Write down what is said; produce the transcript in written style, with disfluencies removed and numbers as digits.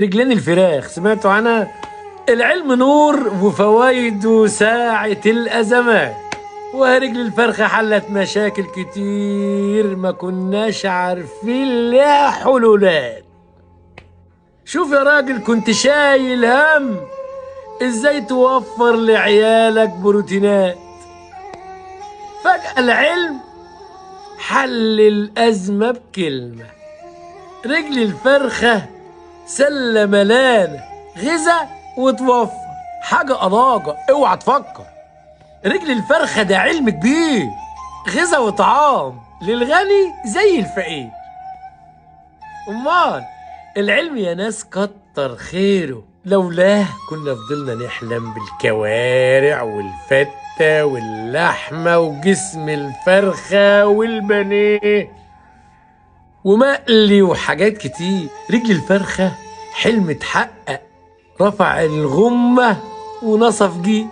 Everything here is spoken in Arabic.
رجلين الفراخ سمعتوا عنها؟ العلم نور وفوايده ساعة الأزمات، ورجل الفرخة حلت مشاكل كتير ما كناش عارفين لها حلولات. شوف يا راجل، كنت شايل هم ازاي توفر لعيالك بروتينات، فجأة العلم حل الأزمة بكلمة. رجل الفرخة سلة ملانة غذا وتوفر حاجة أضاجة، اوعى تفكر. رجل الفرخة ده علم كبير، غذا وطعام للغني زي الفقير. أمال العلم يا ناس كتر خيره، لولاه كنا فضلنا نحلم بالكوارع والفتة واللحمة وجسم الفرخة والبانيه ومقلي وحاجات كتير. رجل الفرخة حلم اتحقق، رفع الغمة ونصف جيل.